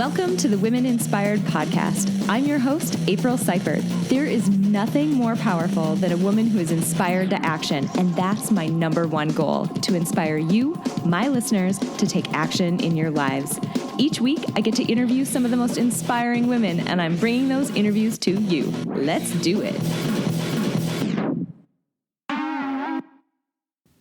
Welcome to the Women Inspired Podcast. I'm your host, April Seifert. There is nothing more powerful than a woman who is inspired to action, and that's my number one goal, to inspire you, my listeners, to take action in your lives. Each week, I get to interview some of the most inspiring women, and I'm bringing those interviews to you. Let's do it.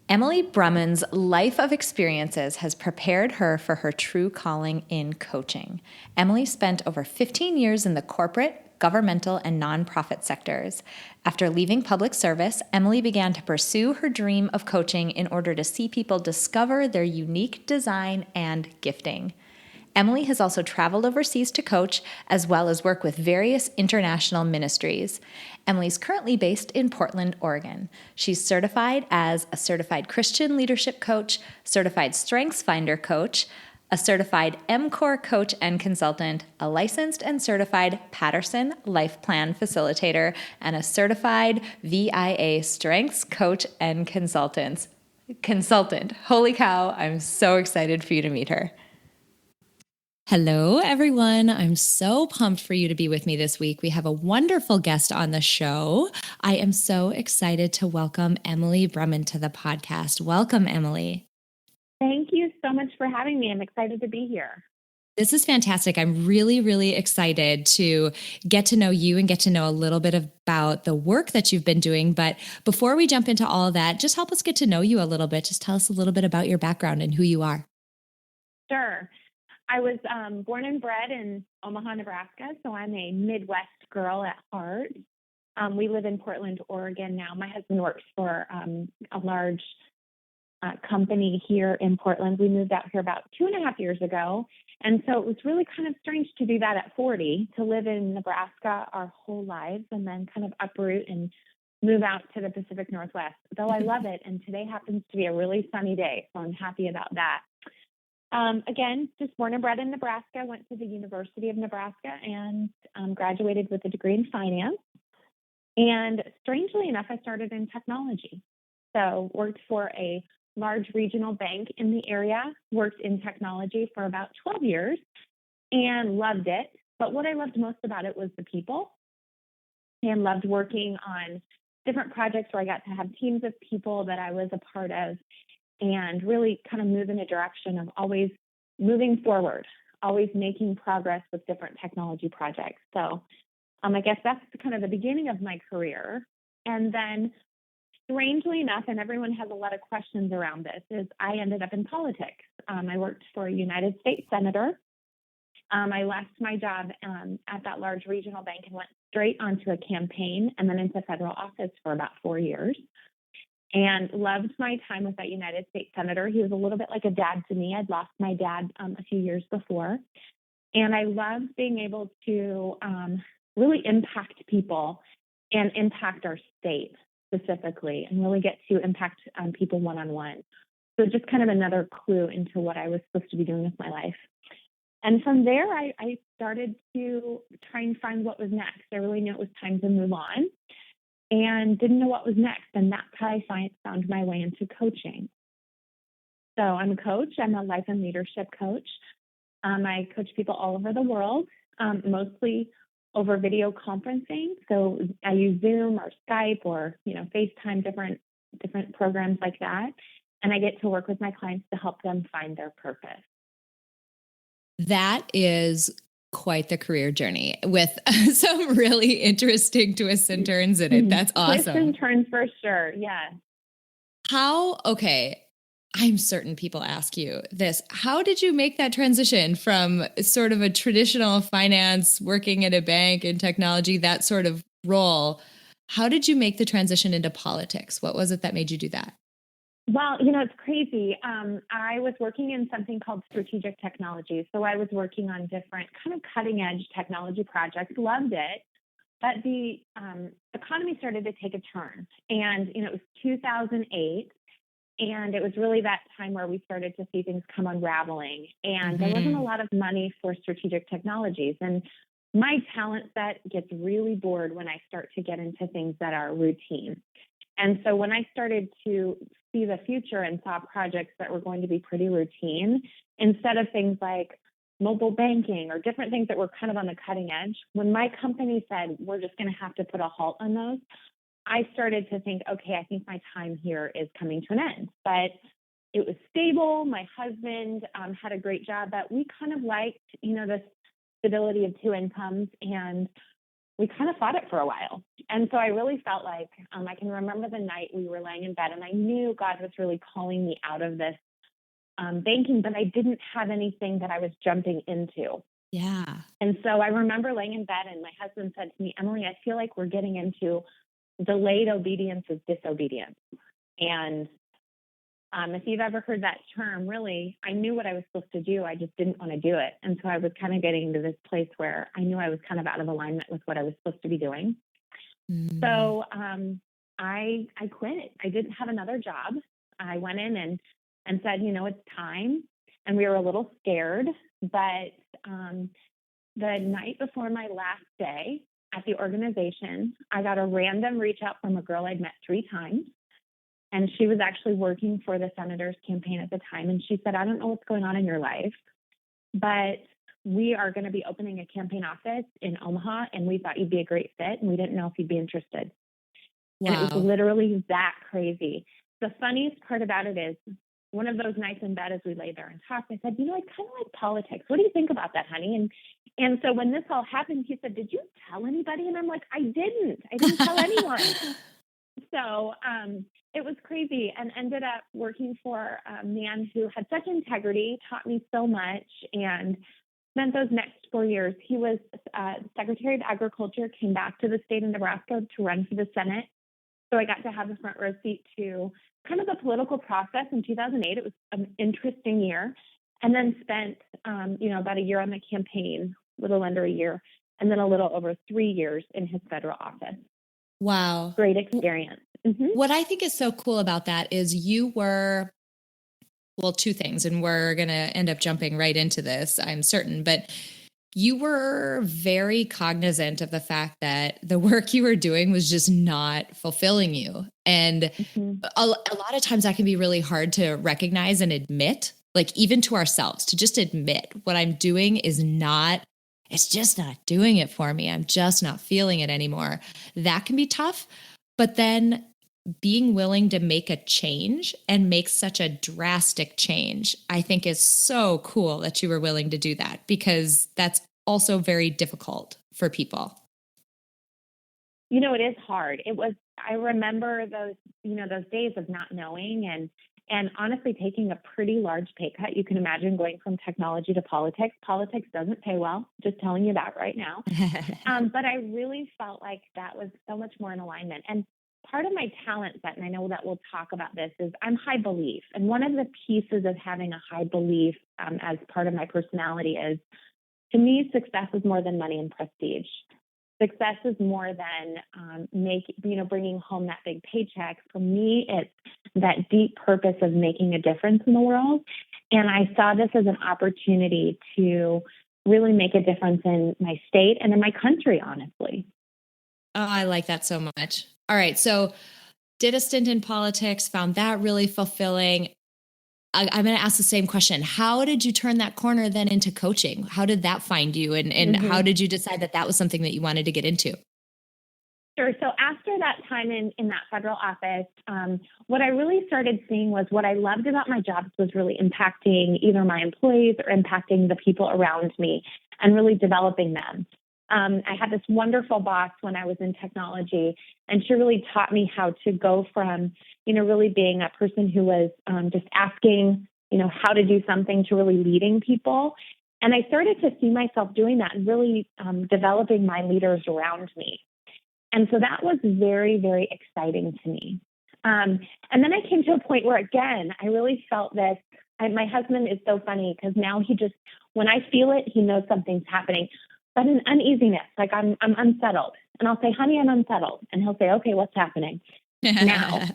Emily Brummund's life of experiences has prepared her for her true calling in coaching. Emily spent over 15 years in the corporate, governmental, and nonprofit sectors. After leaving public service, Emily began to pursue her dream of coaching in order to see people discover their unique design and gifting. Emily has also traveled overseas to coach, as well as work with various international ministries. Emily's currently based in Portland, Oregon. She's certified as a certified Christian leadership coach, certified Strengths Finder coach, a certified MCOR coach and consultant, a licensed and certified Patterson Life Plan facilitator, and a certified VIA Strengths coach and consultant. Holy cow, I'm so excited for you to meet her. Hello, everyone. I'm so pumped for you to be with me this week. We have a wonderful guest on the show. I am so excited to welcome Emily Brummund to the podcast. Welcome, Emily. Thank you so much for having me. I'm excited to be here. This is fantastic. I'm really excited to get to know you and get to know a little bit about the work that you've been doing. But before we jump into all of that, just help us get to know you a little bit. Just tell us a little bit about your background and who you are. Sure. I was born and bred in Omaha, Nebraska, so I'm a Midwest girl at heart. We live in Portland, Oregon now. My husband works for a large company here in Portland. We moved out here about 2.5 years ago, and so it was really kind of strange to do that at 40, to live in Nebraska our whole lives and then kind of uproot and move out to the Pacific Northwest, though I love it, and today happens to be a really sunny day, so I'm happy about that. Again, just born and bred in Nebraska, went to the University of Nebraska and graduated with a degree in finance. And strangely enough, I started in technology. So worked for a large regional bank in the area, worked in technology for about 12 years and loved it. But what I loved most about it was the people, and loved working on different projects where I got to have teams of people that I was a part of, and really kind of move in a direction of always moving forward, always making progress with different technology projects. So I guess that's kind of the beginning of my career. And then strangely enough, and everyone has a lot of questions around this, is I ended up in politics. I worked for a United States senator. I left my job at that large regional bank and went straight onto a campaign and then into federal office for about 4 years. And loved my time with that United States senator. He was a little bit like a dad to me. I'd lost my dad a few years before. And I loved being able to really impact people and impact our state specifically, and really get to impact people one-on-one. So just kind of another clue into what I was supposed to be doing with my life. And from there, I started to try and find what was next. I really knew it was time to move on, and didn't know what was next. And that's how I found my way into coaching. So I'm a coach. I'm a life and leadership coach. I coach people all over the world, mostly over video conferencing. So I use Zoom or Skype or, FaceTime, different programs like that. And I get to work with my clients to help them find their purpose. That is quite the career journey with some really interesting twists and turns in it. That's awesome. Twists and turns for sure. Yeah. I'm certain people ask you this. How did you make that transition from sort of a traditional finance, working at a bank in technology, that sort of role? How did you make the transition into politics? What was it that made you do that? Well, it's crazy. I was working in something called strategic technology. So I was working on different kind of cutting edge technology projects, loved it. But the economy started to take a turn. And, it was 2008. And it was really that time where we started to see things come unraveling. And there wasn't a lot of money for strategic technologies. And my talent set gets really bored when I start to get into things that are routine. And so when I started to see the future and saw projects that were going to be pretty routine, instead of things like mobile banking or different things that were kind of on the cutting edge. When my company said, we're just going to have to put a halt on those, I started to think, okay, I think my time here is coming to an end. But it was stable. My husband had a great job, but we kind of liked, the stability of two incomes, and we kind of fought it for a while. And so I really felt like I can remember the night we were laying in bed, and I knew God was really calling me out of this banking, but I didn't have anything that I was jumping into. Yeah. And so I remember laying in bed, and my husband said to me, Emily, I feel like we're getting into delayed obedience is disobedience. And if you've ever heard that term, really, I knew what I was supposed to do. I just didn't want to do it. And so I was kind of getting to this place where I knew I was kind of out of alignment with what I was supposed to be doing. So I quit. I didn't have another job. I went in and said, it's time. And we were a little scared. But the night before my last day at the organization, I got a random reach out from a girl I'd met 3 times. And she was actually working for the senator's campaign at the time. And she said, I don't know what's going on in your life, but we are going to be opening a campaign office in Omaha, and we thought you'd be a great fit, and we didn't know if you'd be interested. Wow. And it was literally that crazy. The funniest part about it is, one of those nights in bed as we lay there and talked, I said, I kind of like politics. What do you think about that, honey? And so when this all happened, he said, did you tell anybody? And I'm like, I didn't tell anyone. So it was crazy, and ended up working for a man who had such integrity, taught me so much, and spent those next 4 years. He was Secretary of Agriculture, came back to the state of Nebraska to run for the Senate. So I got to have the front row seat to kind of the political process in 2008. It was an interesting year, and then spent, about a year on the campaign, a little under a year, and then a little over 3 years in his federal office. Wow. Great experience. Mm-hmm. What I think is so cool about that is you were, well, 2 things, and we're going to end up jumping right into this, I'm certain, but you were very cognizant of the fact that the work you were doing was just not fulfilling you. And a lot of times that can be really hard to recognize and admit, like even to ourselves, to just admit what I'm doing is not, it's just not doing it for me. I'm just not feeling it anymore. That can be tough. But then being willing to make a change and make such a drastic change, I think is so cool that you were willing to do that, because that's also very difficult for people. It is hard. I remember those days of not knowing and honestly taking a pretty large pay cut. You can imagine going from technology to politics. Politics doesn't pay well, just telling you that right now. But I really felt like that was so much more in alignment. And part of my talent set, and I know that we'll talk about this, is I'm high belief. And one of the pieces of having a high belief as part of my personality is, to me, success is more than money and prestige. Success is more than bringing home that big paycheck. For me, it's that deep purpose of making a difference in the world. And I saw this as an opportunity to really make a difference in my state and in my country, honestly. Oh, I like that so much. All right. So did a stint in politics, found that really fulfilling. I'm going to ask the same question. How did you turn that corner then into coaching? How did that find you? And how did you decide that that was something that you wanted to get into? Sure. So after that time in that federal office, what I really started seeing was what I loved about my jobs was really impacting either my employees or impacting the people around me and really developing them. I had this wonderful boss when I was in technology, and she really taught me how to go from, really being a person who was just asking, how to do something, to really leading people. And I started to see myself doing that and really developing my leaders around me. And so that was very, very exciting to me. And then I came to a point where, again, I really felt this. My husband is so funny because now when I feel it, he knows something's happening. But an uneasiness, like I'm unsettled. And I'll say, honey, I'm unsettled. And he'll say, okay, what's happening now?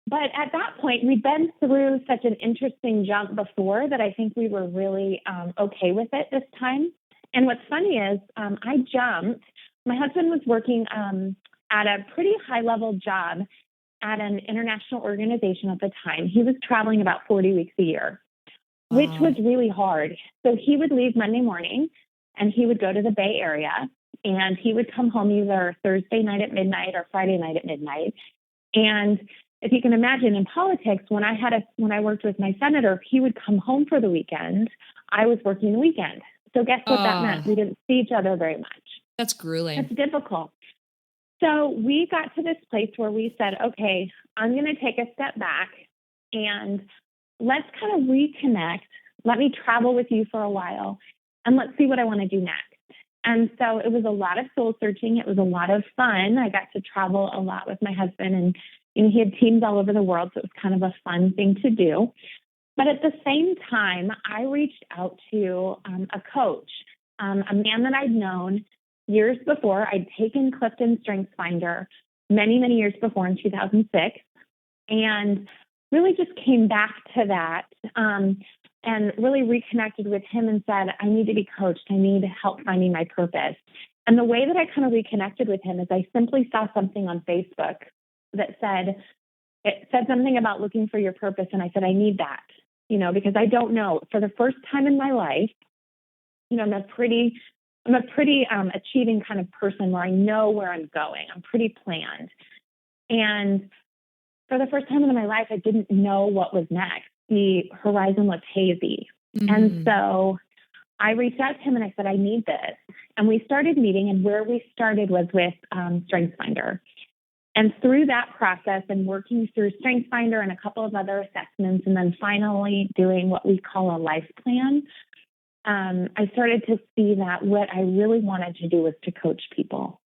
But at that point, we'd been through such an interesting jump before that I think we were really okay with it this time. And what's funny is I jumped. My husband was working at a pretty high-level job at an international organization at the time. He was traveling about 40 weeks a year. which Wow. was really hard. So he would leave Monday morning and he would go to the Bay Area and he would come home either Thursday night at midnight or Friday night at midnight. And if you can imagine in politics, when I worked with my senator, he would come home for the weekend. I was working the weekend. So guess what that meant? We didn't see each other very much. That's grueling. It's difficult. So we got to this place where we said, okay, I'm going to take a step back and let's kind of reconnect. Let me travel with you for a while and let's see what I want to do next. And so it was a lot of soul searching. It was a lot of fun. I got to travel a lot with my husband and he had teams all over the world. So it was kind of a fun thing to do. But at the same time, I reached out to a coach, a man that I'd known years before. I'd taken Clifton StrengthsFinder many, many years before in 2006 and really just came back to that and really reconnected with him and said, I need to be coached. I need help finding my purpose. And the way that I kind of reconnected with him is I simply saw something on Facebook that it said something about looking for your purpose. And I said, I need that, because I don't know. For the first time in my life, I'm a pretty achieving kind of person where I know where I'm going. I'm pretty planned. And for the first time in my life, I didn't know what was next. The horizon looked hazy. Mm-hmm. And so I reached out to him and I said, I need this. And we started meeting, and where we started was with StrengthsFinder. And through that process and working through StrengthsFinder and a couple of other assessments, and then finally doing what we call a life plan, I started to see that what I really wanted to do was to coach people.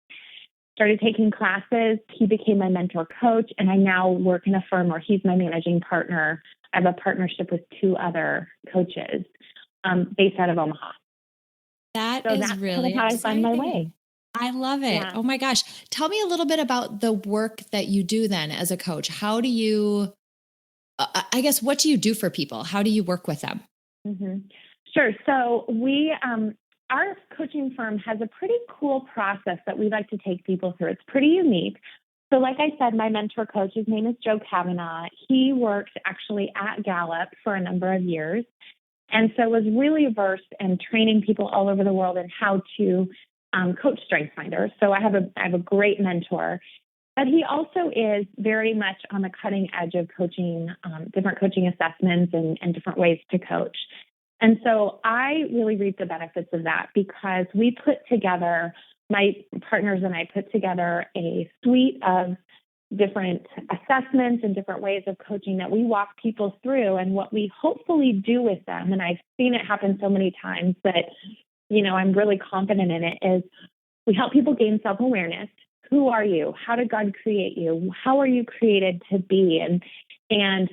Started taking classes. He became my mentor coach, and I now work in a firm where he's my managing partner. I have a partnership with 2 other coaches based out of Omaha. That's really kind of how exciting. I find my way. I love it. Yeah. Oh my gosh. Tell me a little bit about the work that you do then as a coach. How do you, I guess, what do you do for people? How do you work with them? Mm-hmm. Sure. So our coaching firm has a pretty cool process that we like to take people through. It's pretty unique. So like I said, my mentor coach, his name is Joe Kavanaugh. He worked actually at Gallup for a number of years. And so was really versed in training people all over the world in how to coach StrengthsFinder. So I have a great mentor. But he also is very much on the cutting edge of coaching, different coaching assessments and different ways to coach. And so I really reap the benefits of that because we put together, my partners and I put together a suite of different assessments and different ways of coaching that we walk people through. And what we hopefully do with them, and I've seen it happen so many times that, I'm really confident in it, is we help people gain self-awareness. Who are you? How did God create you? How are you created to be? And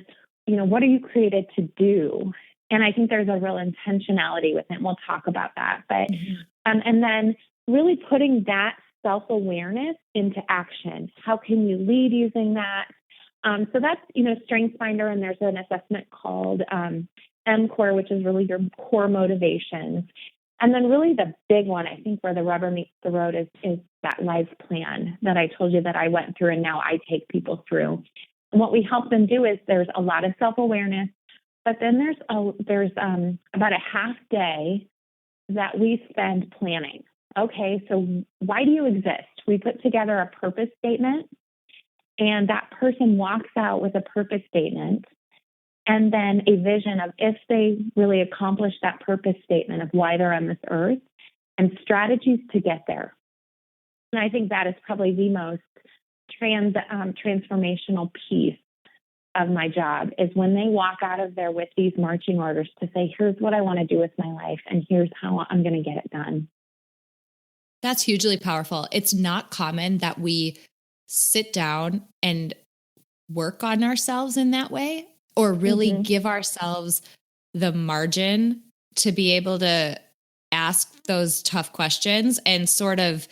what are you created to do? And I think there's a real intentionality with it. We'll talk about that. But and then really putting that self-awareness into action. How can you lead using that? So that's, StrengthsFinder, and there's an assessment called MCore, which is really your core motivations. And then really the big one, I think where the rubber meets the road is that life plan that I told you that I went through and now I take people through. And what we help them do is there's a lot of self-awareness, but then there's about a half day that we spend planning. Okay, so why do you exist? We put together a purpose statement, and that person walks out with a purpose statement and then a vision of if they really accomplish that purpose statement of why they're on this earth and strategies to get there. And I think that is probably the most transformational piece of my job is when they walk out of there with these marching orders to say, here's what I want to do with my life, and here's how I'm going to get it done. That's hugely powerful. It's not common that we sit down and work on ourselves in that way, or really give ourselves the margin to be able to ask those tough questions and sort of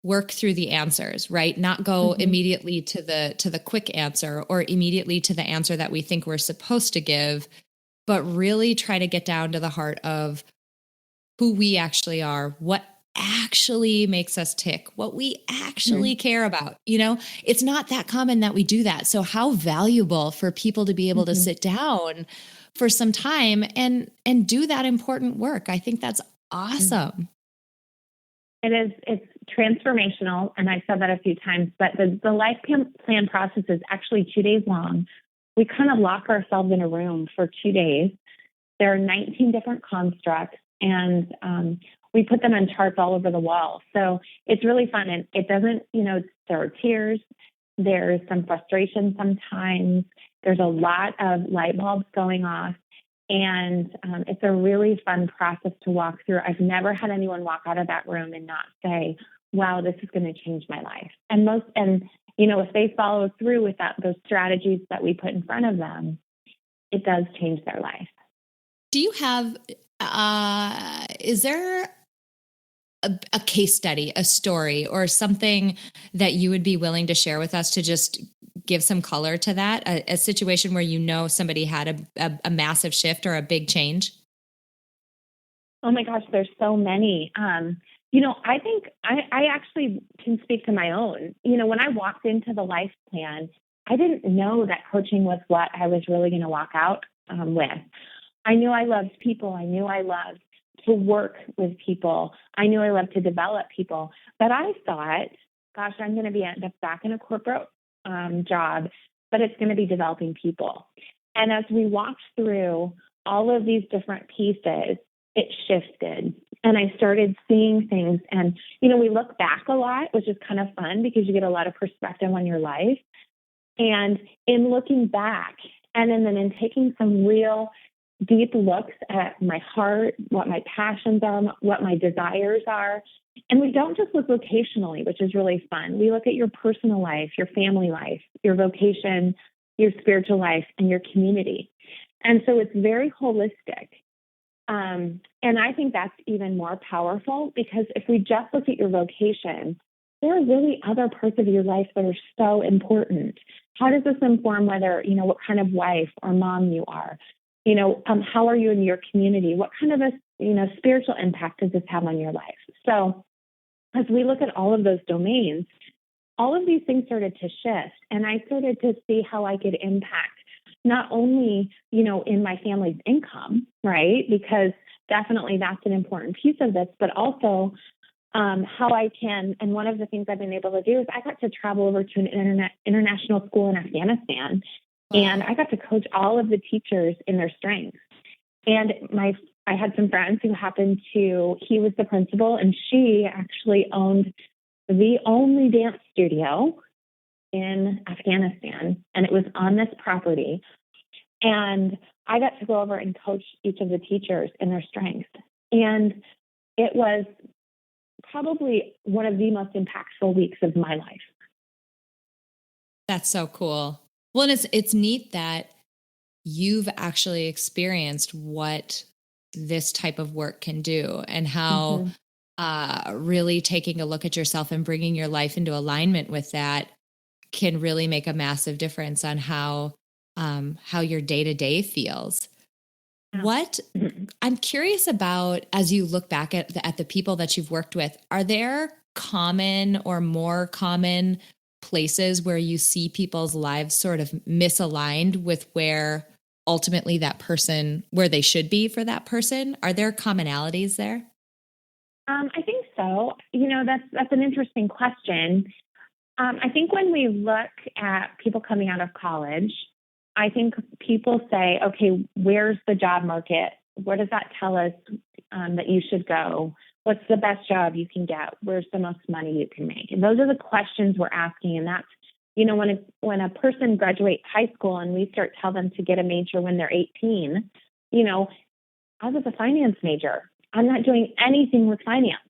work through the answers, right? Not go immediately to the quick answer or immediately to the answer that we think we're supposed to give, but really try to get down to the heart of who we actually are, what actually makes us tick, what we actually Mhm. care about. You know, it's not that common that we do that. So how valuable for people to be able to Mhm. sit down for some time and do that important work. I think that's Mhm. awesome. It is, it's transformational. And I've said that a few times, but the life plan process is actually 2 days long. We kind of lock ourselves in a room for 2 days. There are 19 different constructs, and we put them on charts all over the wall. So it's really fun. And it doesn't, there are tears, there's some frustration sometimes, there's a lot of light bulbs going off. And it's a really fun process to walk through. I've never had anyone walk out of that room and not say, wow, this is going to change my life. If they follow through with those strategies that we put in front of them, it does change their life. Do you have, is there a case study, a story, or something that you would be willing to share with us to just give some color to that? A situation where somebody had a massive shift or a big change? Oh my gosh, there's so many. I think I actually can speak to my own. When I walked into the life plan, I didn't know that coaching was what I was really going to walk out with. I knew I loved people. I knew I loved to work with people. I knew I loved to develop people. But I thought, gosh, I'm going to end up back in a corporate job, but it's going to be developing people. And as we walked through all of these different pieces, it shifted. And I started seeing things. And, we look back a lot, which is kind of fun because you get a lot of perspective on your life. And in looking back, and then in taking some real deep looks at my heart, what my passions are, what my desires are. And we don't just look vocationally, which is really fun. We look at your personal life, your family life, your vocation, your spiritual life, and your community. And so it's very holistic. And I think that's even more powerful because if we just look at your vocation, there are really other parts of your life that are so important. How does this inform whether, what kind of wife or mom you are? How are you in your community? What kind of spiritual impact does this have on your life? So as we look at all of those domains, all of these things started to shift. And I started to see how I could impact not only, in my family's income, right? Because definitely that's an important piece of this, but also how I can. And one of the things I've been able to do is I got to travel over to an international school in Afghanistan. And Wow. I got to coach all of the teachers in their strengths. And I had some friends who he was the principal, and she actually owned the only dance studio in Afghanistan, and it was on this property. And I got to go over and coach each of the teachers in their strengths. And it was probably one of the most impactful weeks of my life. That's so cool. Well, and it's neat that you've actually experienced what this type of work can do and how Mm-hmm. really taking a look at yourself and bringing your life into alignment with that can really make a massive difference on how your day to day feels. Yeah. What Mhm. I'm curious about as you look back at the people that you've worked with, are there common or more common places where you see people's lives sort of misaligned with where ultimately where they should be for that person? Are there commonalities there? I think so. That's an interesting question. I think when we look at people coming out of college, I think people say, okay, where's the job market? What does that tell us that you should go? What's the best job you can get? Where's the most money you can make? And those are the questions we're asking. And that's, when a person graduates high school and we start tell them to get a major when they're 18, I was a finance major. I'm not doing anything with finance.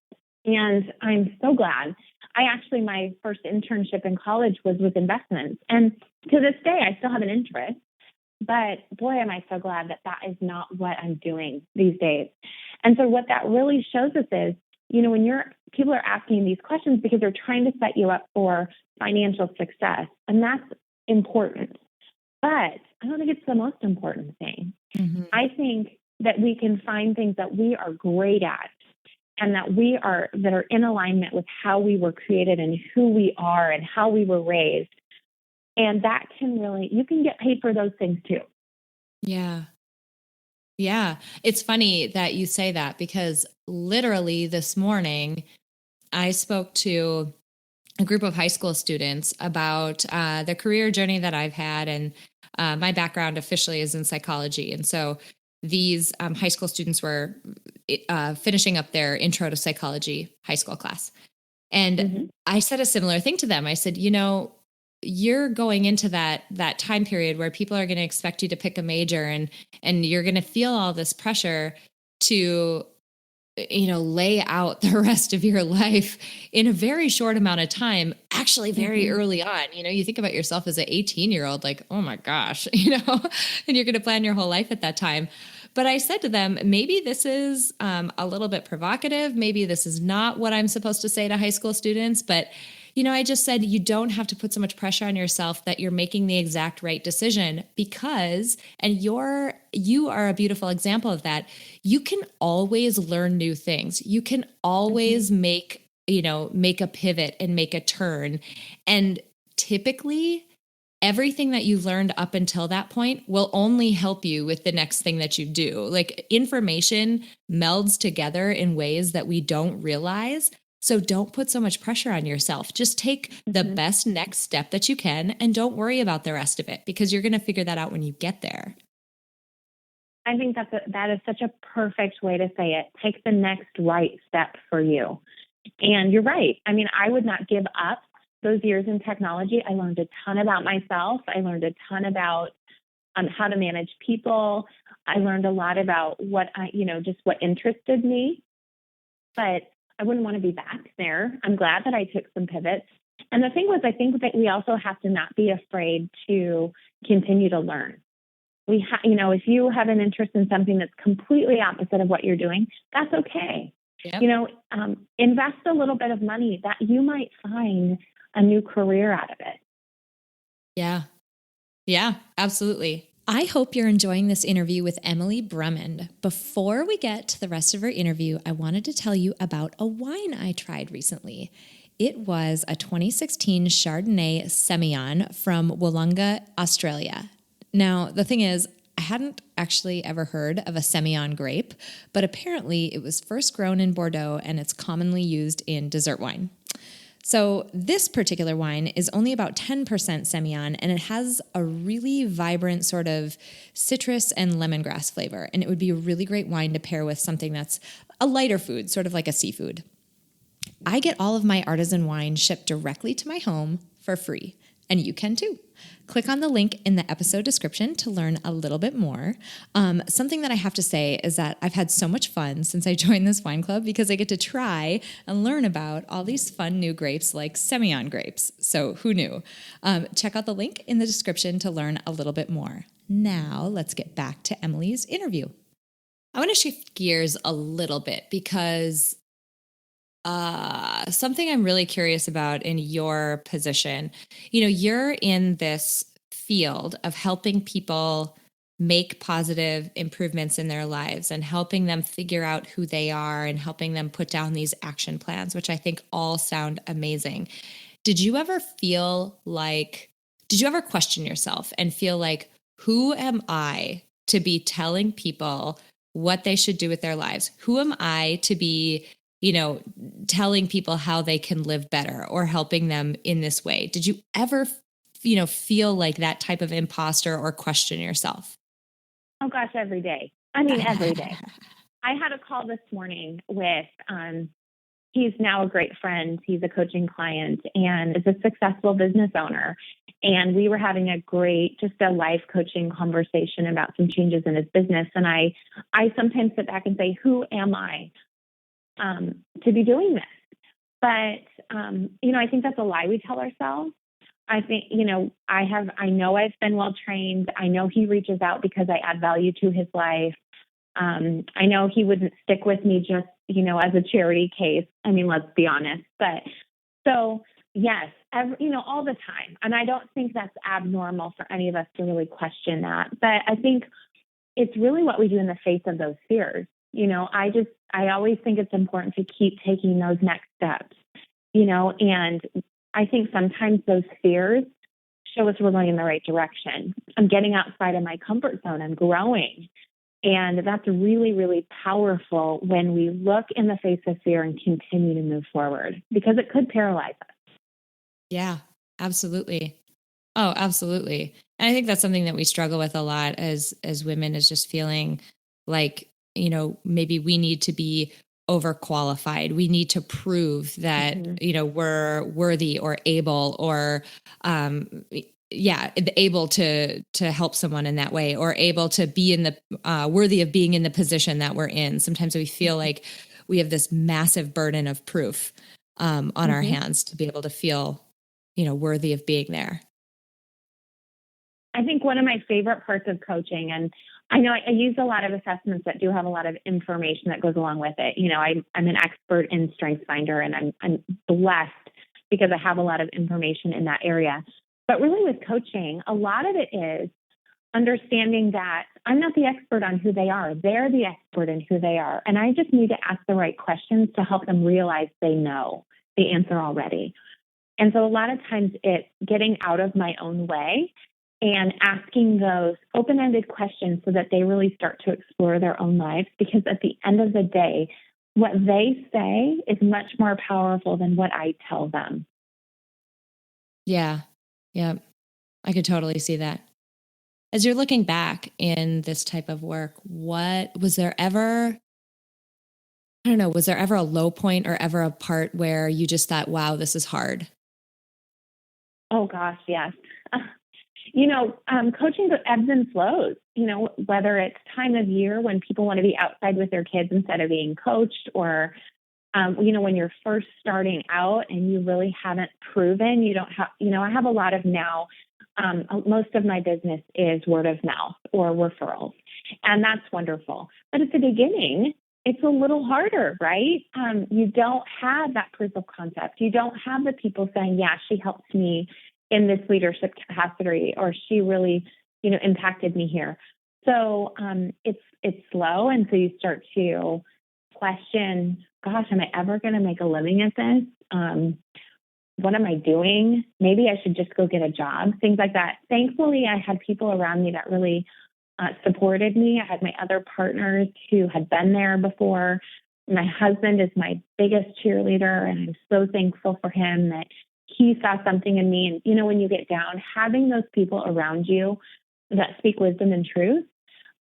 And I'm so glad. My first internship in college was with investments. And to this day, I still have an interest. But boy, am I so glad that that is not what I'm doing these days. And so what that really shows us is, people are asking these questions because they're trying to set you up for financial success. And that's important. But I don't think it's the most important thing. Mhm. I think that we can find things that we are great at and that are in alignment with how we were created and who we are and how we were raised. And that can really, you can get paid for those things too. Yeah. Yeah. It's funny that you say that because literally this morning I spoke to a group of high school students about the career journey that I've had. And my background officially is in psychology. And so these high school students were finishing up their intro to psychology high school class. And I said a similar thing to them. I said, you're going into that time period where people are going to expect you to pick a major and you're going to feel all this pressure to lay out the rest of your life in a very short amount of time, actually very early on. You think about yourself as an 18-year-old, like, oh my gosh, and you're going to plan your whole life at that time. But I said to them, maybe this is a little bit provocative. Maybe this is not what I'm supposed to say to high school students, but I just said, you don't have to put so much pressure on yourself that you're making the exact right decision because, and you are a beautiful example of that. You can always learn new things. You can always make a pivot and make a turn. And typically everything that you've learned up until that point will only help you with the next thing that you do. Like information melds together in ways that we don't realize. So don't put so much pressure on yourself. Just take the best next step that you can and don't worry about the rest of it because you're going to figure that out when you get there. I think that is such a perfect way to say it. Take the next right step for you. And you're right. I mean, I would not give up those years in technology. I learned a ton about myself. I learned a ton about how to manage people. I learned a lot about what just what interested me. But I wouldn't want to be back there. I'm glad that I took some pivots. And the thing was, I think that we also have to not be afraid to continue to learn. If you have an interest in something that's completely opposite of what you're doing, that's okay. Yep. Invest a little bit of money that you might find a new career out of it. Yeah, absolutely. I hope you're enjoying this interview with Emily Brummund. Before we get to the rest of her interview, I wanted to tell you about a wine I tried recently. It was a 2016 Chardonnay Semillon from Wollonga, Australia. Now, the thing is, I hadn't actually ever heard of a Semillon grape, but apparently it was first grown in Bordeaux and it's commonly used in dessert wine. So this particular wine is only about 10% Semillon, and it has a really vibrant sort of citrus and lemongrass flavor. And it would be a really great wine to pair with something that's a lighter food, sort of like a seafood. I get all of my artisan wine shipped directly to my home for free, and you can too. Click on the link in the episode description to learn a little bit more. Something that I have to say is that I've had so much fun since I joined this wine club because I get to try and learn about all these fun new grapes like Semillon grapes. So who knew? Check out the link in the description to learn a little bit more. Now let's get back to Emily's interview. I want to shift gears a little bit because something I'm really curious about in your position, you're in this field of helping people make positive improvements in their lives and helping them figure out who they are and helping them put down these action plans, which I think all sound amazing. Did you ever question yourself and feel like, who am I to be telling people what they should do with their lives? Who am I to be telling people how they can live better or helping them in this way? Did you ever, feel like that type of imposter or question yourself? Oh gosh, every day. I mean, every day. I had a call this morning with, he's now a great friend. He's a coaching client and is a successful business owner. And we were having just a life coaching conversation about some changes in his business. And I sometimes sit back and say, who am I to be doing this? But, I think that's a lie we tell ourselves. I think, I know I've been well trained. I know he reaches out because I add value to his life. I know he wouldn't stick with me just, as a charity case. I mean, let's be honest. But so yes, all the time. And I don't think that's abnormal for any of us to really question that. But I think it's really what we do in the face of those fears. I always think it's important to keep taking those next steps, and I think sometimes those fears show us we're going in the right direction. I'm getting outside of my comfort zone. I'm growing. And that's really, really powerful when we look in the face of fear and continue to move forward, because it could paralyze us. Yeah, absolutely. Oh, absolutely. And I think that's something that we struggle with a lot as women, is just feeling like, maybe we need to be overqualified. We need to prove that, Mm-hmm. we're worthy or able, or able to help someone in that way, or able to be in the worthy of being in the position that we're in. Sometimes we feel like we have this massive burden of proof on our Mm-hmm. hands to be able to feel, worthy of being there. I think one of my favorite parts of coaching, and I know I use a lot of assessments that do have a lot of information that goes along with it. I'm an expert in StrengthsFinder, and I'm blessed because I have a lot of information in that area. But really with coaching, a lot of it is understanding that I'm not the expert on who they are. They're the expert in who they are. And I just need to ask the right questions to help them realize they know the answer already. And so a lot of times it's getting out of my own way and asking those open-ended questions so that they really start to explore their own lives. Because at the end of the day, what they say is much more powerful than what I tell them. Yeah. Yeah. I could totally see that. As you're looking back in this type of work, was there ever, I don't know, was there ever a low point or ever a part where you just thought, wow, this is hard? Oh gosh, yes. Coaching ebbs and flows, whether it's time of year when people want to be outside with their kids instead of being coached, or, when you're first starting out and you really haven't proven, you don't have, I have a lot of now, most of my business is word of mouth or referrals, and that's wonderful. But at the beginning, it's a little harder, right? You don't have that proof of concept. You don't have the people saying, yeah, she helped me in this leadership capacity, or she really, impacted me here. So it's slow. And so you start to question, gosh, am I ever going to make a living at this? What am I doing? Maybe I should just go get a job, things like that. Thankfully, I had people around me that really supported me. I had my other partners who had been there before. My husband is my biggest cheerleader, and I'm so thankful for him that he saw something in me. And, when you get down, having those people around you that speak wisdom and truth,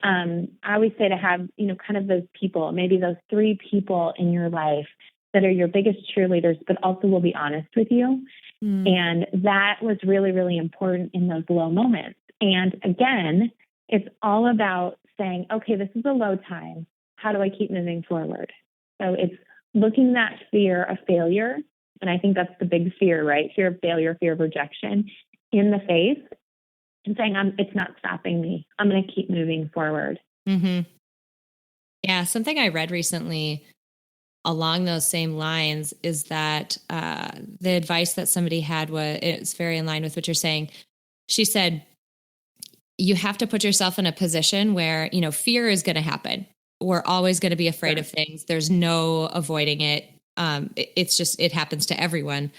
I always say to have, kind of those people, maybe those 3 people in your life that are your biggest cheerleaders, but also will be honest with you. Mm. And that was really, really important in those low moments. And again, it's all about saying, okay, this is a low time. How do I keep moving forward? So it's looking that fear of failure. And I think that's the big fear, right? Fear of failure, fear of rejection in the face, and saying, it's not stopping me. I'm going to keep moving forward. Mm-hmm. Yeah. Something I read recently along those same lines is that the advice that somebody had it's very in line with what you're saying. She said, you have to put yourself in a position where, fear is going to happen. We're always going to be afraid of things. There's no avoiding it. It's just, it happens to everyone,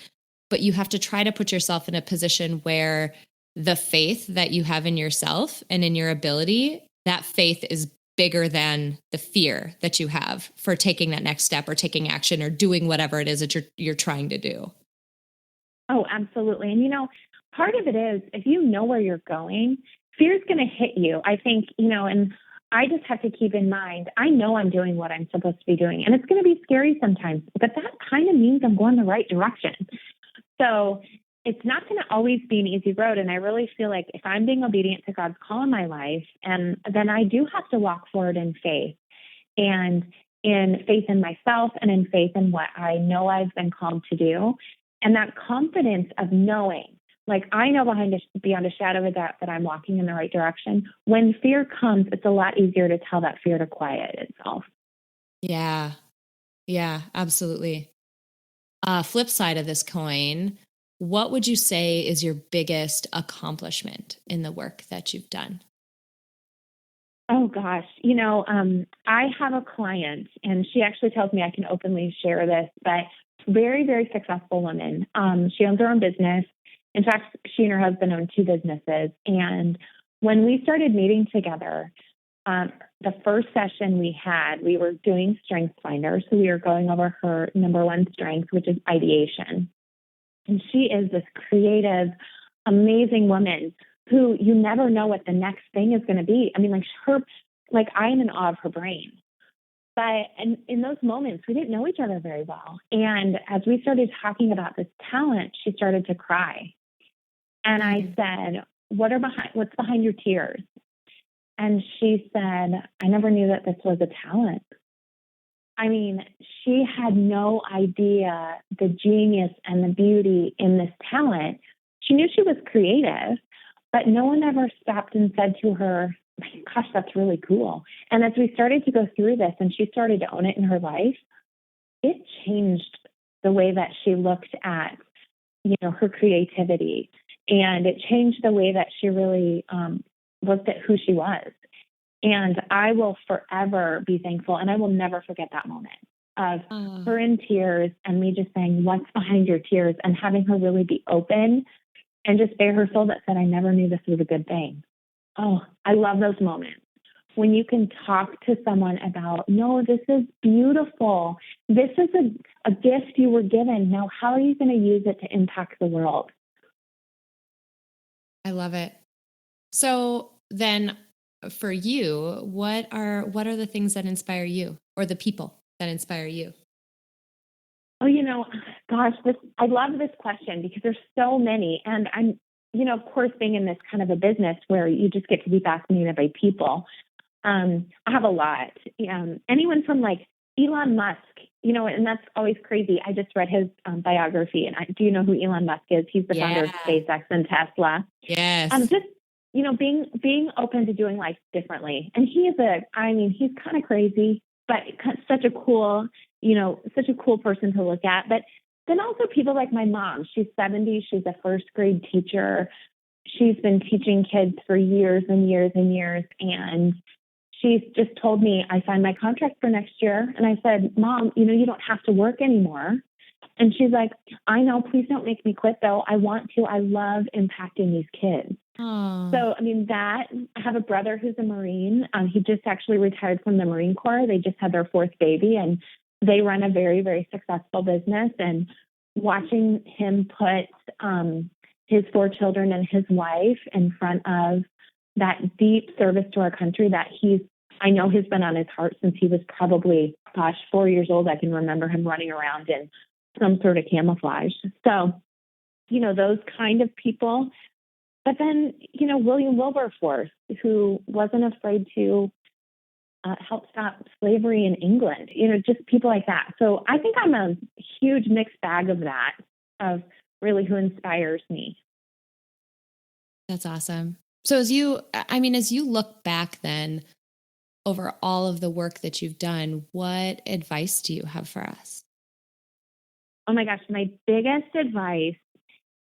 but you have to try to put yourself in a position where the faith that you have in yourself and in your ability, that faith is bigger than the fear that you have for taking that next step or taking action or doing whatever it is that you're trying to do. Oh, absolutely. And, part of it is if you know where you're going, fear is going to hit you. I think, and I just have to keep in mind, I know I'm doing what I'm supposed to be doing, and it's going to be scary sometimes, but that kind of means I'm going the right direction. So it's not going to always be an easy road. And I really feel like if I'm being obedient to God's call in my life, and then I do have to walk forward in faith, and in faith in myself and in faith in what I know I've been called to do. And that confidence of knowing, like I know beyond a shadow of a doubt that I'm walking in the right direction. When fear comes, it's a lot easier to tell that fear to quiet itself. Yeah. Yeah, absolutely. Flip side of this coin, what would you say is your biggest accomplishment in the work that you've done? Oh gosh, I have a client, and she actually tells me I can openly share this, but very, very successful woman. She owns her own business. In fact, she and her husband own two businesses. And when we started meeting together, um, the first session we had, we were doing Strengths Finder. So we were going over her number one strength, which is ideation. And she is this creative, amazing woman who you never know what the next thing is going to be. I mean, like I am in awe of her brain. But in those moments, we didn't know each other very well. And as we started talking about this talent, she started to cry. And I Mm. said, what's behind your tears? And she said, I never knew that this was a talent. I mean, she had no idea the genius and the beauty in this talent. She knew she was creative, but no one ever stopped and said to her, gosh, that's really cool. And as we started to go through this and she started to own it in her life, it changed the way that she looked at, her creativity. And it changed the way that she really looked at who she was. And I will forever be thankful. And I will never forget that moment of Oh, her in tears and me just saying, what's behind your tears? And having her really be open and just bare her soul that said, I never knew this was a good thing. Oh, I love those moments when you can talk to someone about, no, this is beautiful. This is a gift you were given. Now, how are you going to use it to impact the world? I love it. So then for you, what are the things that inspire you or the people that inspire you? Oh, gosh, I love this question because there's so many. And I'm, of course, being in this kind of a business where you just get to be fascinated by people. I have a lot. Anyone from like Elon Musk, and that's always crazy. I just read his biography, and do you know who Elon Musk is? He's the founder of Yeah. SpaceX and Tesla. Yes. Just being open to doing life differently. And he's kind of crazy, but such a cool, such a cool person to look at. But then also people like my mom. She's 70. She's a first grade teacher. She's been teaching kids for years and years and years, and she's just told me, I signed my contract for next year. And I said, Mom, you don't have to work anymore. And she's like, I know, please don't make me quit though. I want to. I love impacting these kids. Oh, So, I mean, I have a brother who's a Marine. He just actually retired from the Marine Corps. They just had their fourth baby, and they run a very, very successful business. And watching him put his four children and his wife in front of that deep service to our country that I know has been on his heart since he was probably, 4 years old. I can remember him running around in some sort of camouflage. So, those kind of people. But then, William Wilberforce, who wasn't afraid to help stop slavery in England, just people like that. So I think I'm a huge mixed bag of that, of really who inspires me. that's awesome. So as you look back then over all of the work that you've done, what advice do you have for us? Oh my gosh, my biggest advice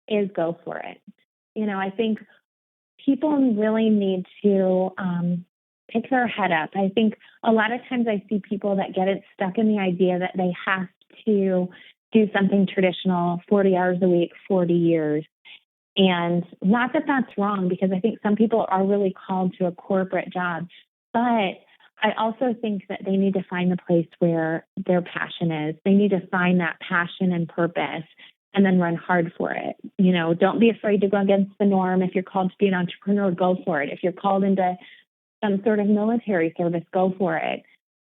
is go for it. I think people really need to pick their head up. I think a lot of times I see people that get it stuck in the idea that they have to do something traditional 40 hours a week, 40 years. And not that that's wrong, because I think some people are really called to a corporate job. But I also think that they need to find the place where their passion is. They need to find that passion and purpose and then run hard for it. Don't be afraid to go against the norm. If you're called to be an entrepreneur, go for it. If you're called into some sort of military service, go for it.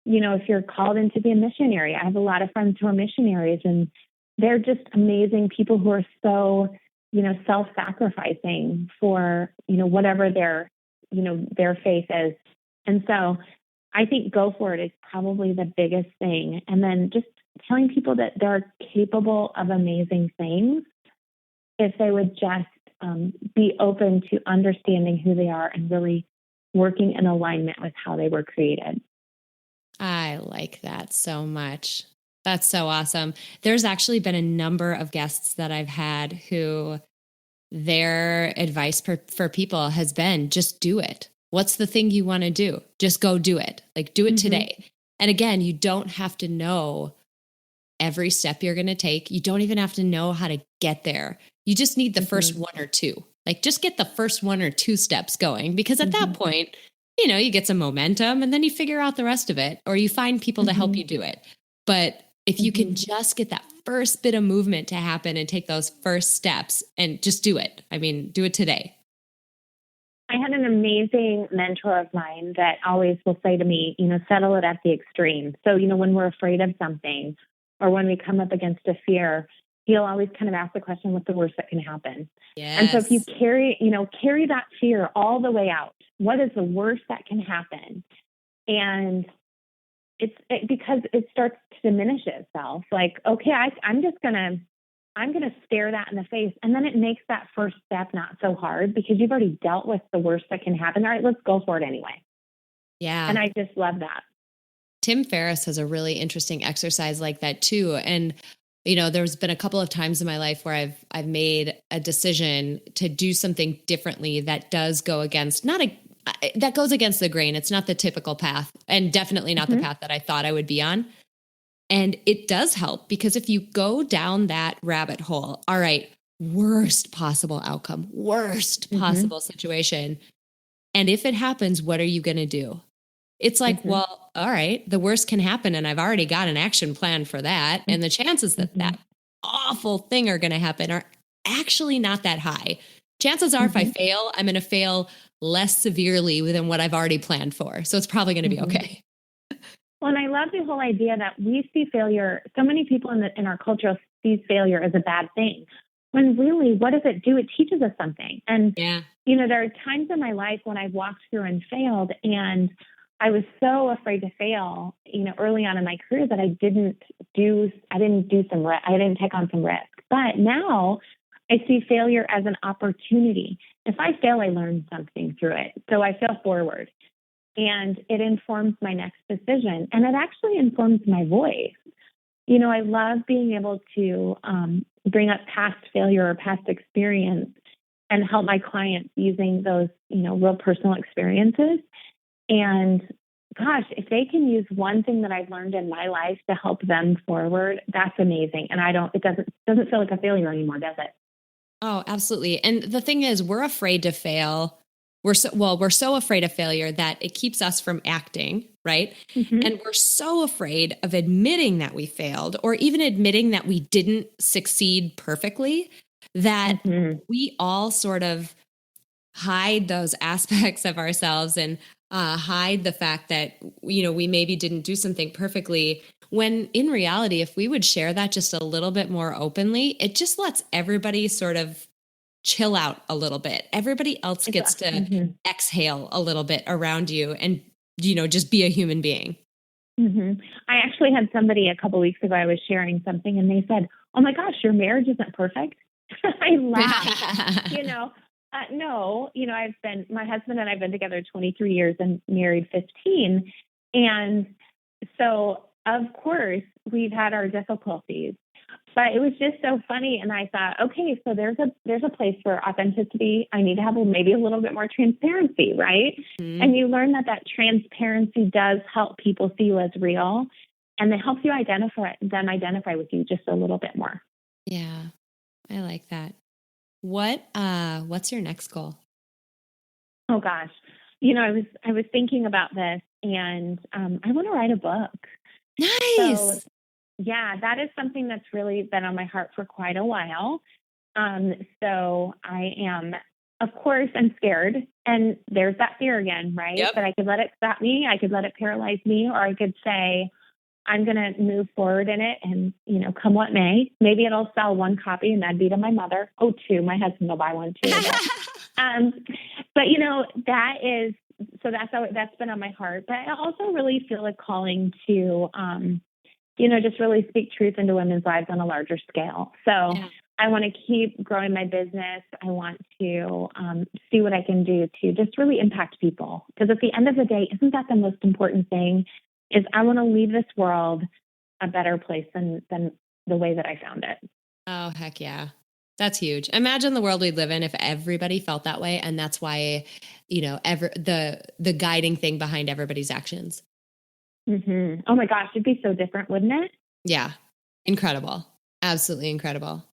If you're called in to be a missionary, I have a lot of friends who are missionaries, and they're just amazing people who are so, self-sacrificing for, whatever their faith is. And so I think go for it is probably the biggest thing. And then just telling people that they're capable of amazing things if they would just be open to understanding who they are and really working in alignment with how they were created. I like that so much. That's so awesome. There's actually been a number of guests that I've had who their advice for people has been just do it. What's the thing you want to do? Just go do it. Like do it Mm-hmm. today. And again, you don't have to know every step you're going to take. You don't even have to know how to get there. You just need the first one or two. Like just get the first one or two steps going, because at that point, you know, you get some momentum and then you figure out the rest of it, or you find people to help you do it. But if you can just get that first bit of movement to happen and take those first steps and just do it. I mean, do it today. I had an amazing mentor of mine that always will say to me, you know, settle it at the extreme. So, you know, when we're afraid of something or when we come up against a fear, he'll always kind of ask the question, what's the worst that can happen? Yes. And so if you carry that fear all the way out, what is the worst that can happen? And because it starts to diminish itself. Like, okay, I'm going to stare that in the face. And then it makes that first step not so hard because you've already dealt with the worst that can happen. All right, let's go for it anyway. Yeah. And I just love that. Tim Ferriss has a really interesting exercise like that too. And, you know, there's been a couple of times in my life where I've made a decision to do something differently that does go against, that goes against the grain. It's not the typical path, and definitely not the path that I thought I would be on. And it does help, because if you go down that rabbit hole, all right, worst possible outcome, worst possible situation. And if it happens, what are you going to do? It's like, well, all right, the worst can happen. And I've already got an action plan for that. And the chances that that awful thing are going to happen are actually not that high. Chances are if I fail, I'm going to fail less severely than what I've already planned for. So it's probably going to be okay. Well, and I love the whole idea that we see failure. So many people in our culture see failure as a bad thing, when really, what does it do? It teaches us something. And, you know, there are times in my life when I've walked through and failed, and I was so afraid to fail, you know, early on in my career that I didn't take on some risk. But now I see failure as an opportunity. If I fail, I learn something through it. So I fail forward, and it informs my next decision, and it actually informs my voice. You know, I love being able to bring up past failure or past experience and help my clients using those, you know, real personal experiences. And gosh, if they can use one thing that I've learned in my life to help them forward, that's amazing. And it doesn't feel like a failure anymore, does it? Oh, absolutely. And the thing is, we're afraid to fail. We're so afraid of failure that it keeps us from acting, right? And we're so afraid of admitting that we failed, or even admitting that we didn't succeed perfectly, that we all sort of hide those aspects of ourselves and hide the fact that, you know, we maybe didn't do something perfectly, when in reality, if we would share that just a little bit more openly, it just lets everybody sort of chill out a little bit. Everybody else gets to exhale a little bit around you and, you know, just be a human being. I actually had somebody a couple of weeks ago, I was sharing something, and they said, oh my gosh, your marriage isn't perfect. I laughed, no, you know, my husband and I've been together 23 years and married 15. And so of course we've had our difficulties, but it was just so funny. And I thought, okay, so there's a place for authenticity. I need to have maybe a little bit more transparency, right? And you learn that transparency does help people see you as real, and it helps you identify with you just a little bit more. Yeah, I like that. What's your next goal? Oh gosh, you know, I was thinking about this, and I want to write a book. Nice. So, yeah, that is something that's really been on my heart for quite a while. So I am, of course, I'm scared, and there's that fear again, right? Yep. But I could let it stop me. I could let it paralyze me, or I could say, I'm going to move forward in it, and, you know, come what may. Maybe it'll sell one copy, and that'd be to my mother. Oh, two. My husband will buy one too. But you know, that's been on my heart. But I also really feel a calling to, you know, just really speak truth into women's lives on a larger scale. So I want to keep growing my business. I want to see what I can do to just really impact people. Because at the end of the day, isn't that the most important thing? Is I want to leave this world a better place than the way that I found it. Oh, heck yeah. That's huge. Imagine the world we'd live in if everybody felt that way. And that's why, the guiding thing behind everybody's actions. Oh my gosh, it'd be so different, wouldn't it? Yeah. Incredible. Absolutely incredible.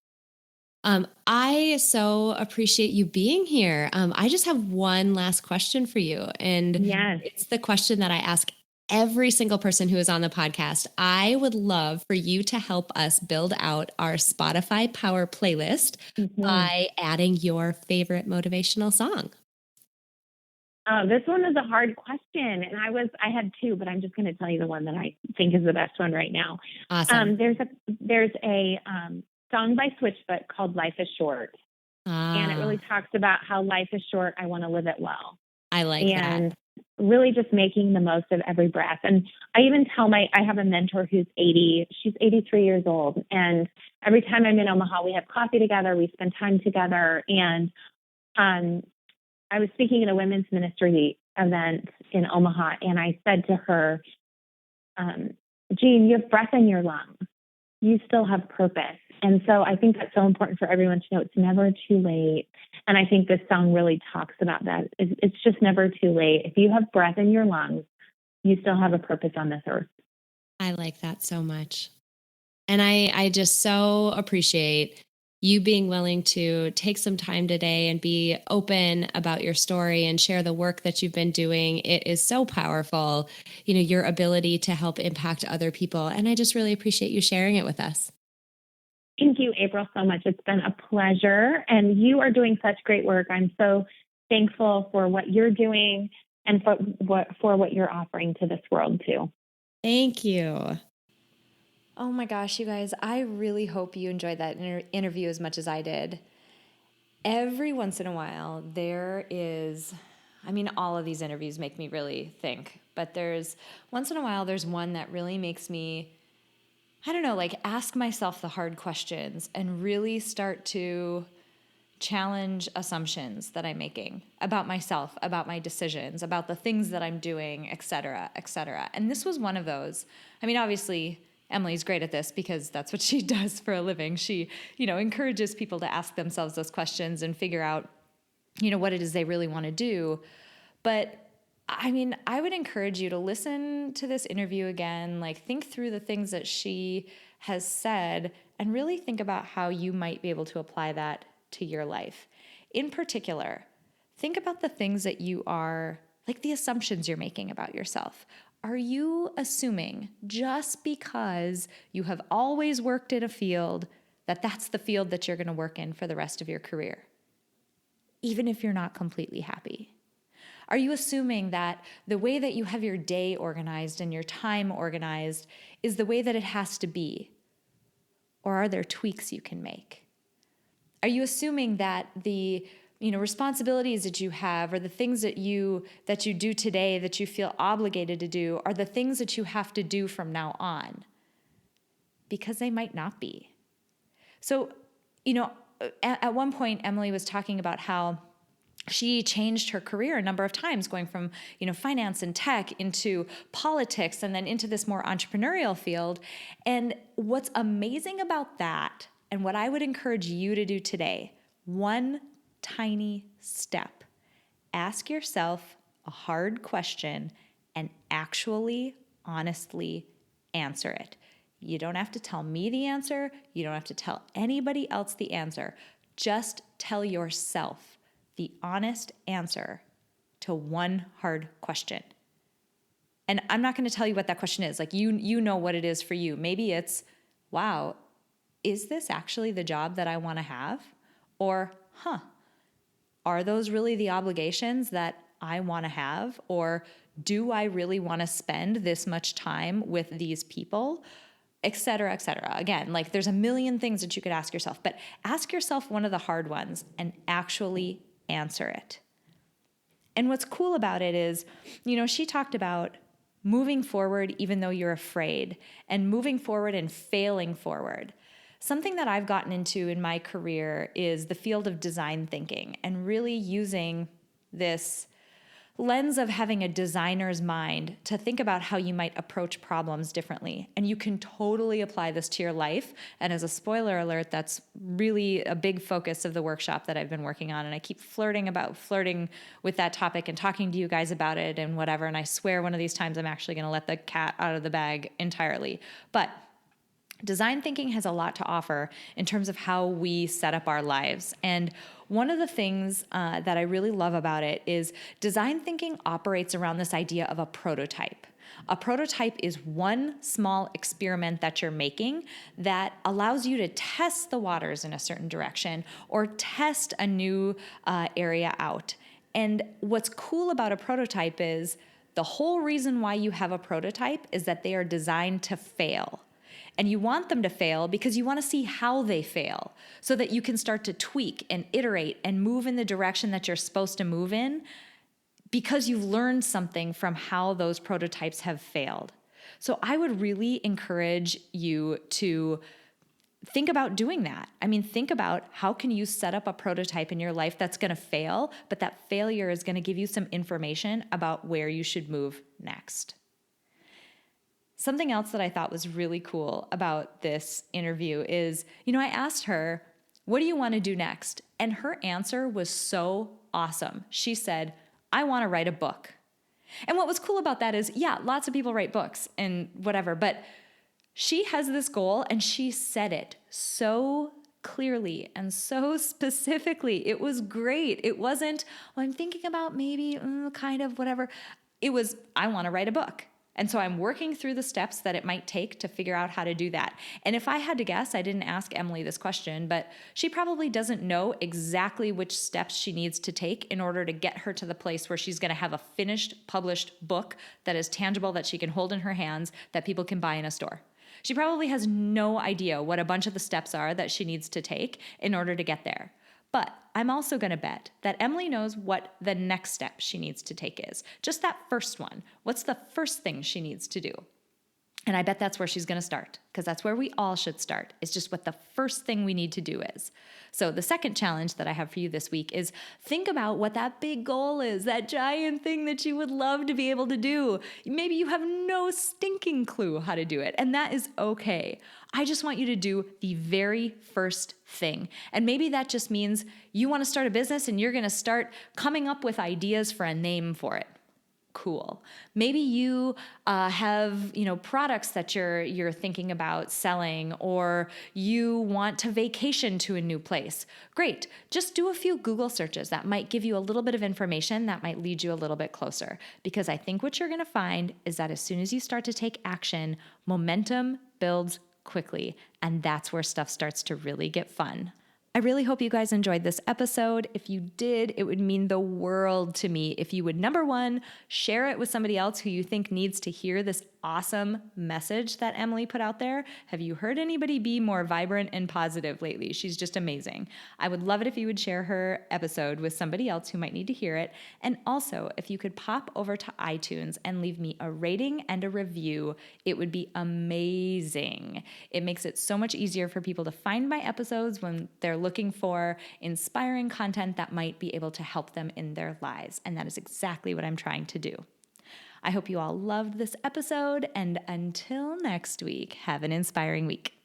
I so appreciate you being here. I just have one last question for you. And Yes. it's the question that I ask every single person who is on the podcast. I would love for you to help us build out our Spotify Power playlist by adding your favorite motivational song. Oh, this one is a hard question. And I had two, but I'm just going to tell you the one that I think is the best one right now. Awesome. There's a song by Switchfoot called Life is Short. And it really talks about how life is short. I want to live it well. I like and that. really just making the most of every breath. And I even tell I have a mentor who's 80, she's 83 years old. And every time I'm in Omaha, we have coffee together, we spend time together. And I was speaking at a women's ministry event in Omaha, and I said to her, Jean, you have breath in your lungs. You still have purpose. And so I think that's so important for everyone to know it's never too late. And I think this song really talks about that. It's just never too late. If you have breath in your lungs, you still have a purpose on this earth. I like that so much. And I just so appreciate you being willing to take some time today and be open about your story and share the work that you've been doing. It is so powerful, your ability to help impact other people. And I just really appreciate you sharing it with us. Thank you, April, so much. It's been a pleasure. And you are doing such great work. I'm so thankful for what you're doing and for what you're offering to this world, too. Thank you. Oh my gosh, you guys, I really hope you enjoyed that interview as much as I did. Every once in a while, all of these interviews make me really think, but once in a while, there's one that really makes me, ask myself the hard questions and really start to challenge assumptions that I'm making about myself, about my decisions, about the things that I'm doing, et cetera, et cetera. And this was one of those. Obviously, Emily's great at this because that's what she does for a living. She, encourages people to ask themselves those questions and figure out, what it is they really want to do. But I would encourage you to listen to this interview again, think through the things that she has said and really think about how you might be able to apply that to your life. In particular, think about the things that you are, the assumptions you're making about yourself. Are you assuming just because you have always worked in a field that that's the field that you're going to work in for the rest of your career, even if you're not completely happy? Are you assuming that the way that you have your day organized and your time organized is the way that it has to be? Or are there tweaks you can make? Are you assuming that the responsibilities that you have or the things that you do today that you feel obligated to do are the things that you have to do from now on? Because they might not be. So, at one point, Emily was talking about how she changed her career a number of times, going from, finance and tech into politics and then into this more entrepreneurial field. And what's amazing about that, and what I would encourage you to do today, one tiny step, ask yourself a hard question and actually, honestly answer it. You don't have to tell me the answer. You don't have to tell anybody else the answer. Just tell yourself the honest answer to one hard question. And I'm not going to tell you what that question is. You know what it is for you. Maybe it's, wow, is this actually the job that I want to have? Or, are those really the obligations that I want to have? Or do I really want to spend this much time with these people? Et cetera, et cetera. Again, there's a million things that you could ask yourself, but ask yourself one of the hard ones and actually answer it. And what's cool about it is, she talked about moving forward even though you're afraid and moving forward and failing forward. Something that I've gotten into in my career is the field of design thinking and really using this lens of having a designer's mind to think about how you might approach problems differently. And you can totally apply this to your life. And as a spoiler alert, that's really a big focus of the workshop that I've been working on. And I keep flirting with that topic and talking to you guys about it and whatever. And I swear one of these times I'm actually going to let the cat out of the bag entirely. But design thinking has a lot to offer in terms of how we set up our lives. And one of the things that I really love about it is design thinking operates around this idea of a prototype. A prototype is one small experiment that you're making that allows you to test the waters in a certain direction or test a new area out. And what's cool about a prototype is the whole reason why you have a prototype is that they are designed to fail. And you want them to fail because you want to see how they fail so that you can start to tweak and iterate and move in the direction that you're supposed to move in because you've learned something from how those prototypes have failed. So I would really encourage you to think about doing that. I mean, think about how can you set up a prototype in your life that's going to fail, but that failure is going to give you some information about where you should move next. Something else that I thought was really cool about this interview is, I asked her, what do you want to do next? And her answer was so awesome. She said, I want to write a book. And what was cool about that is, lots of people write books and whatever, but she has this goal and she said it so clearly and so specifically. It was great. It wasn't, I'm thinking about maybe kind of whatever. It was, I want to write a book. And so I'm working through the steps that it might take to figure out how to do that. And if I had to guess, I didn't ask Emily this question, but she probably doesn't know exactly which steps she needs to take in order to get her to the place where she's going to have a finished, published book that is tangible, that she can hold in her hands, that people can buy in a store. She probably has no idea what a bunch of the steps are that she needs to take in order to get there. But I'm also going to bet that Emily knows what the next step she needs to take is. Just that first one. What's the first thing she needs to do? And I bet that's where she's going to start, because that's where we all should start. It's just what the first thing we need to do is. So the second challenge that I have for you this week is think about what that big goal is, that giant thing that you would love to be able to do. Maybe you have no stinking clue how to do it, and that is okay. I just want you to do the very first thing. And maybe that just means you want to start a business and you're going to start coming up with ideas for a name for it. Cool. Maybe you have, products that you're thinking about selling, or you want to vacation to a new place. Great. Just do a few Google searches. That might give you a little bit of information that might lead you a little bit closer. Because I think what you're going to find is that as soon as you start to take action, momentum builds quickly. And that's where stuff starts to really get fun. I really hope you guys enjoyed this episode. If you did, it would mean the world to me if you would, number one, share it with somebody else who you think needs to hear this awesome message that Emily put out there. Have you heard anybody be more vibrant and positive lately? She's just amazing. I would love it if you would share her episode with somebody else who might need to hear it. And also, if you could pop over to iTunes and leave me a rating and a review, it would be amazing. It makes it so much easier for people to find my episodes when they're looking for inspiring content that might be able to help them in their lives. And that is exactly what I'm trying to do. I hope you all loved this episode, and until next week, have an inspiring week.